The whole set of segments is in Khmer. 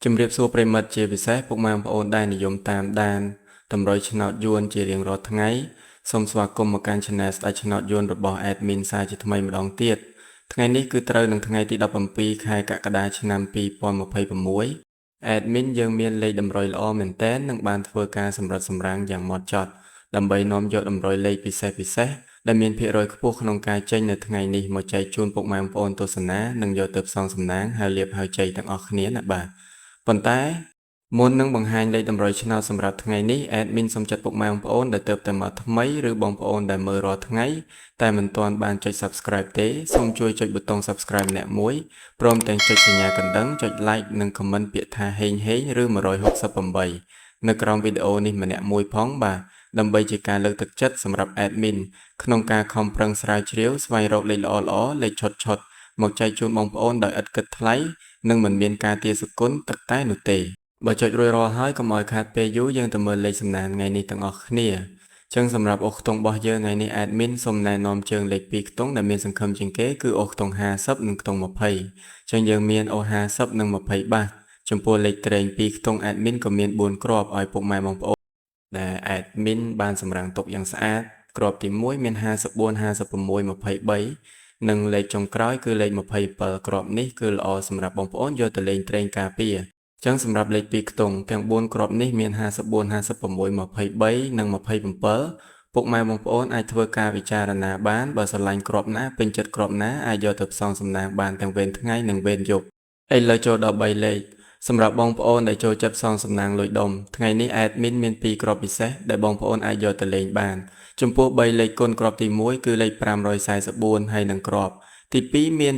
ជំរាបសួរប្រិមិត្តជាពិសេសពុកម៉ែបងប្អូនដែលនិយមតាមដានតម្រុយឆ្នោតយួនជារៀងរាល់ថ្ងៃសូមស្វាគមន៍មកកាន់ Channel ស្ដេចឆ្នោតយួនរបស់ Admin សាជាថ្មីម្ដងទៀតថ្ងៃនេះគឺត្រូវនឹងថ្ងៃទី17ខែកក្កដាឆ្នាំ2026 Admin យើងមានលេខតម្រុយល្អមែនទែននិងបានធ្វើការសម្រិតសម្រាំងយ៉ាងហ្មត់ចត់ដើម្បីនាំយកតម្រុយលេខពិសេសដែលមានភាគរយខ្ពស់ក្នុងការចេញនៅថ្ងៃនេះមកចែកជូនពុកម៉ែបងប្អូនទស្សនានិងយកទៅផ្សងសំណាងហើយលាភហើយជ័យទាំងអស់គ្នាណាបាទប៉ុន្តែមុននឹងបង្ហាញលេខតម្រុយឆ្នោតសម្រាប់ថ្ងៃនេះ Admin សូមចាត់ពុកម៉ែបងប្អូនដែលទើបតែមកថ្មីឬបងប្អូនដែលមើលរាល់ថ្ងៃតែមិនទាន់បានចុច Subscribe ទេសូមជួយចុចប៊ូតុង Subscribe ម្នាក់មួយព្រមទាំងចុចសញ្ញាកណ្ដឹងចុច Like និង Comment ពាក្យថាហេងឬ168នៅក្រោមវីដេអូនេះម្នាក់មួយផងបាទដើម្បីជាការលើកទឹកចិត្តសម្រាប់ Admin ក្នុងការខំប្រឹងស្រាវជ្រាវស្វែងរកលេខល្អៗលេខឆុតមកចែកជូនបងប្អូនដោយឥតគិតថ្លៃនិងមិនមានការទារសគុណទឹកតែនោះទេបើចុចរួចរាល់ហើយកុំឲ្យខាតពេលយូរយើងទៅមើលលេខសំណាងថ្ងៃនេះទាំងអស់គ្នាចឹងសម្រាប់អូសខ្ទង់របស់យើងថ្ងៃនេះ Admin សូមណែនាំជើងលេខ2ខ្ទង់ដែលមានសង្ឃឹមជាងគេគឺអូសខ្ទង់50និងខ្ទង់20ចឹងយើងមានអូស50និង20បាសចំពោះលេខត្រេង2ខ្ទង់ Admin ក៏មាន4គ្រាប់ឲ្យពុកម៉ែបងប្អូនដែល Admin បានសម្រាំងទុកយ៉ាងស្អាតគ្រាប់ទី1មាន54 56 23និងលេខចុងក្រោយគឺលេខ27គ្រាប់នេះគឺល្អសម្រាប់បងប្អូនយកទៅលេងត្រេងការពារចឹងសម្រាប់លេខ2ខ្ទង់ទាំង4គ្រាប់នេះមាន54 56 23និង27ពុកម៉ែបងប្អូនអាចធ្វើការពិចារណាបានបើស្រឡាញ់គ្រាប់ណាពេញចិត្តគ្រាប់ណាអាចយកទៅផ្សងសំណាងបានទាំងវេនថ្ងៃនិងវេនយប់ឥឡូវចូលដល់3លេខសម្រាប់បងប្អូនដែលចូលចិត្តផ្សងសំណាងលុយដុំថ្ងៃនេះ Admin មាន2គ្រាប់ពិសេសដែលបងប្អូនអាចយកទៅលេងបានចំពោះ3លេខគុណគ្រាប់ទី1គឺលេខ544ហើយនឹងគ្រាប់ទី2មាន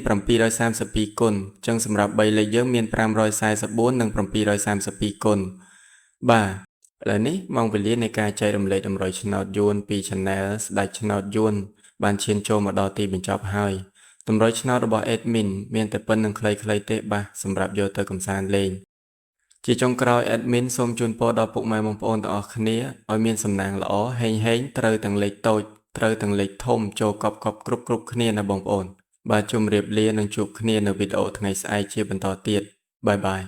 732គុណចឹងសម្រាប់3លេខយើងមាន544និង732គុណបាទឥឡូវនេះម៉ោងវេលានៃការចែករំលែកតម្រុយឆ្នោតយួនពី Channel ស្ដេចឆ្នោតយួនបានឈានចូលមកដល់ទីបញ្ចប់ហើយតម្រុយឆ្នោតរបស់ Admin មានតែប៉ុណ្្នឹងខ្លីៗទេបាទសម្រាប់យកទៅកម្សាន្តលេងជាចុងក្រោយ Admin សូមជូនពរដល់ពុកម៉ែបងប្អូនទាំងអស់គ្នាឲ្យមានសំណាងល្អហេងត្រូវទាំងលេខតូចត្រូវទាំងលេខធំចូលកប់គ្រប់គ្នាណាបងប្អូនបាទជម្រាបលានិងជួបគ្នានៅវីដេអូថ្ងៃស្អែកជាបន្តទៀតបាយ